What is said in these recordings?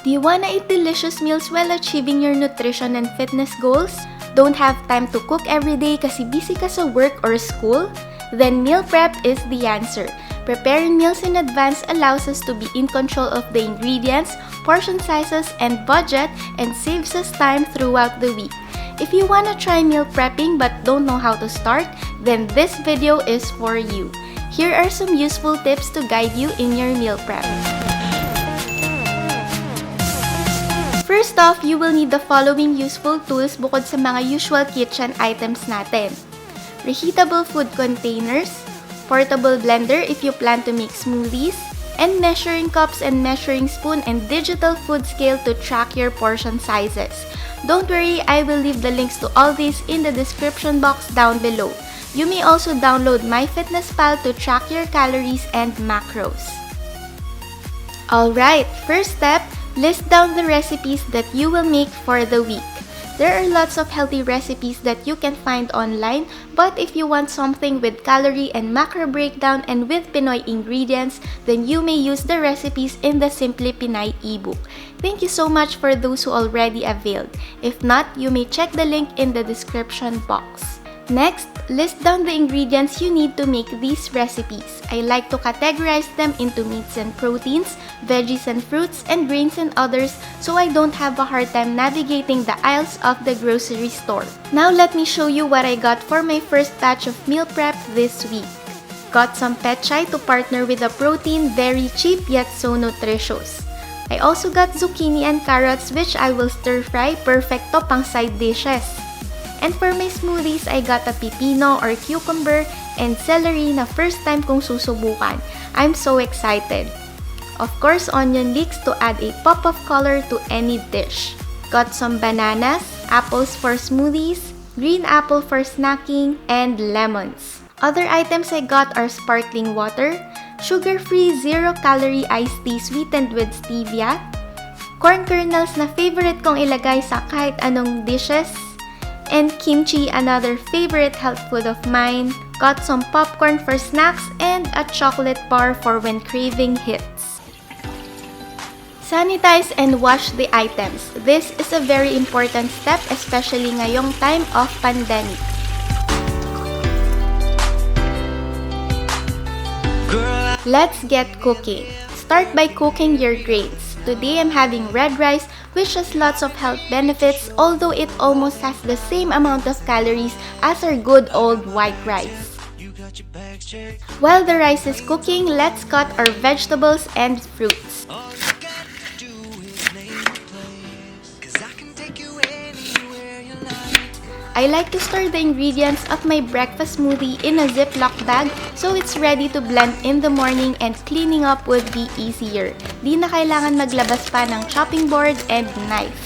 Do you wanna eat delicious meals while achieving your nutrition and fitness goals? Don't have time to cook every day kasi busy ka sa work or school? Then meal prep is the answer. Preparing meals in advance allows us to be in control of the ingredients, portion sizes, and budget, and saves us time throughout the week. If you wanna try meal prepping but don't know how to start, then this video is for you. Here are some useful tips to guide you in your meal prep. First off, you will need the following useful tools bukod sa mga usual kitchen items natin. Reheatable food containers, portable blender if you plan to make smoothies, and measuring cups and measuring spoon and digital food scale to track your portion sizes. Don't worry, I will leave the links to all these in the description box down below. You may also download MyFitnessPal to track your calories and macros. Alright, first step, list down the recipes that you will make for the week. There are lots of healthy recipes that you can find online, but if you want something with calorie and macro breakdown and with Pinoy ingredients, then you may use the recipes in the Simply Pinay ebook. Thank you so much for those who already availed. If not, you may check the link in the description box. Next, list down the ingredients you need to make these recipes. I like to categorize them into meats and proteins, veggies and fruits, and grains and others so I don't have a hard time navigating the aisles of the grocery store. Now let me show you what I got for my first batch of meal prep this week. Got some pechay to partner with a protein, very cheap yet so nutritious. I also got zucchini and carrots which I will stir fry, perfecto pang side dishes. And for my smoothies, I got a pipino or cucumber and celery na first time kong susubukan. I'm so excited. Of course, onion leeks to add a pop of color to any dish. Got some bananas, apples for smoothies, green apple for snacking, and lemons. Other items I got are sparkling water, sugar-free zero-calorie iced tea sweetened with stevia, corn kernels na favorite kong ilagay sa kahit anong dishes, and kimchi, another favorite health food of mine. Got some popcorn for snacks and a chocolate bar for when craving hits. Sanitize and wash the items. This is a very important step, especially ngayong time of pandemic. Let's get cooking. Start by cooking your grains. Today I'm having red rice, which has lots of health benefits, although it almost has the same amount of calories as our good old white rice. While the rice is cooking, let's cut our vegetables and fruits. I like to store the ingredients of my breakfast smoothie in a Ziploc bag so it's ready to blend in the morning and cleaning up would be easier. Di na kailangan maglabas pa ng chopping board and knife.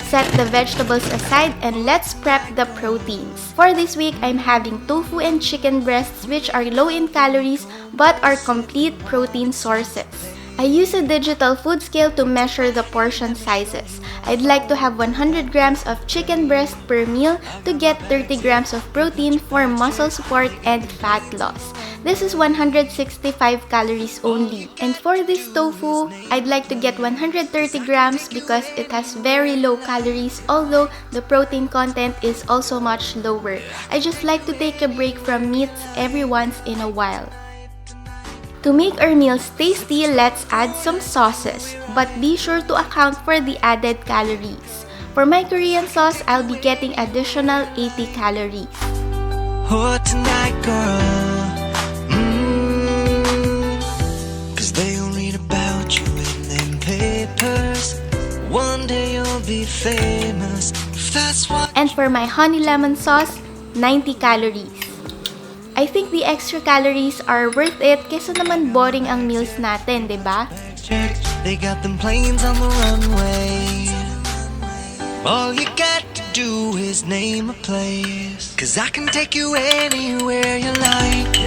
Set the vegetables aside and let's prep the proteins. For this week, I'm having tofu and chicken breasts which are low in calories but are complete protein sources. I use a digital food scale to measure the portion sizes. I'd like to have 100 grams of chicken breast per meal to get 30 grams of protein for muscle support and fat loss. This is 165 calories only. And for this tofu, I'd like to get 130 grams because it has very low calories, although the protein content is also much lower. I just like to take a break from meats every once in a while. To make our meals tasty, let's add some sauces, but be sure to account for the added calories. For my Korean sauce, I'll be getting additional 80 calories. Oh, tonight, girl. 'Cause they'll read about you in them papers. One day you'll be famous. If that's what. And for my honey lemon sauce, 90 calories. I think the extra calories are worth it kesa naman boring ang meals natin, diba? They got them planes on the runway. All you got to do is name a place. 'Cause I can take you anywhere you like.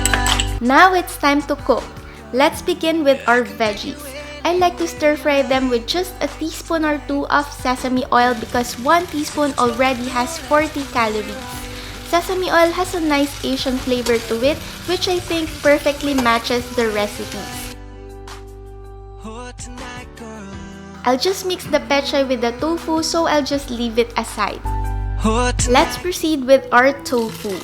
Now it's time to cook. Let's begin with our veggies. I like to stir fry them with just a teaspoon or two of sesame oil because 1 teaspoon already has 40 calories. Sesame oil has a nice Asian flavor to it, which I think perfectly matches the recipes. I'll just mix the pechay with the tofu, so I'll just leave it aside. Let's proceed with our tofu.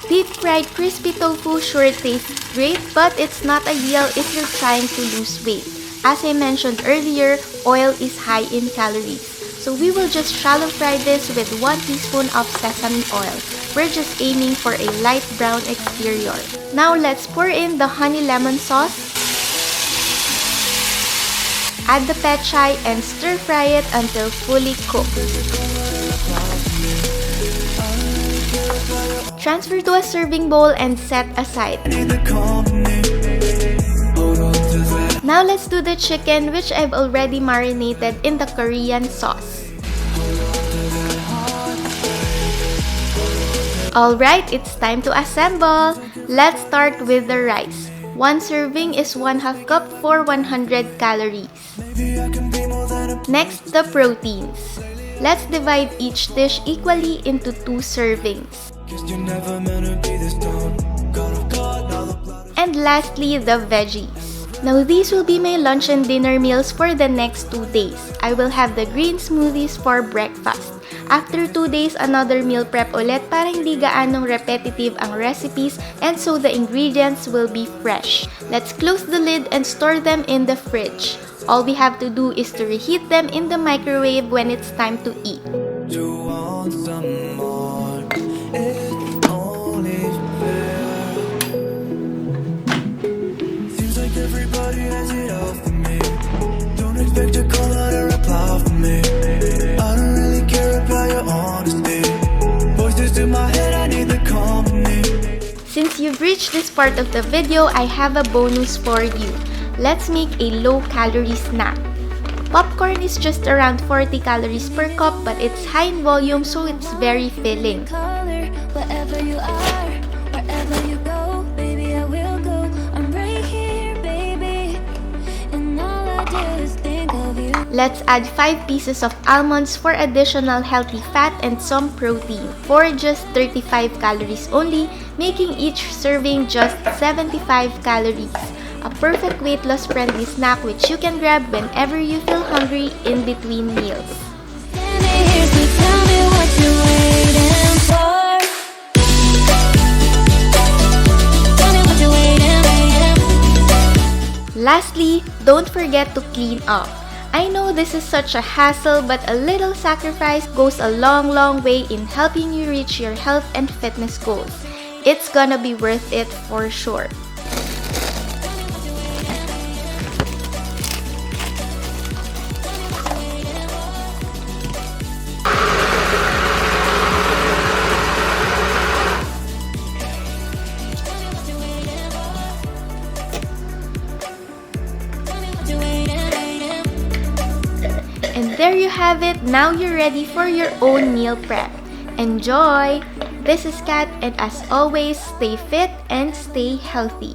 Deep-fried crispy tofu sure tastes great, but it's not ideal if you're trying to lose weight. As I mentioned earlier, oil is high in calories. So we will just shallow fry this with 1 teaspoon of sesame oil. We're just aiming for a light brown exterior. Now let's pour in the honey lemon sauce. Add the pechay and stir fry it until fully cooked. Transfer to a serving bowl and set aside. Now let's do the chicken, which I've already marinated in the Korean sauce. Alright, it's time to assemble. Let's start with the rice. 1 serving is 1/2 cup for 100 calories. Next, the proteins. Let's divide each dish equally into 2 servings. And lastly, the veggies. Now these will be my lunch and dinner meals for the next 2 days. I will have the green smoothies for breakfast. After 2 days, another meal prep ulit para hindi gaanong repetitive ang recipes and so the ingredients will be fresh. Let's close the lid and store them in the fridge. All we have to do is to reheat them in the microwave when it's time to eat. You want some more? It's only fair. Seems like everybody has it all for me. Don't expect a call or a reply from me. I don't really care about your honesty. Voices in my head, I need the company. Since you've reached this part of the video, I have a bonus for you. Let's make a low-calorie snack. Popcorn is just around 40 calories per cup, but it's high in volume, so it's very filling. Wherever you are, wherever you go, baby, I will go. I'm right here, baby, and all I do is think of you. Let's add 5 pieces of almonds for additional healthy fat and some protein for just 35 calories only, making each serving just 75 calories. A perfect weight loss friendly snack which you can grab whenever you feel hungry in between meals. Standing here, so tell me what you're waiting for. Tell me what you're waiting. Lastly, don't forget to clean up. I know this is such a hassle, but a little sacrifice goes a long way in helping you reach your health and fitness goals. It's gonna be worth it for sure. And there you have it. Now you're ready for your own meal prep. Enjoy! This is Kat, and as always, stay fit and stay healthy.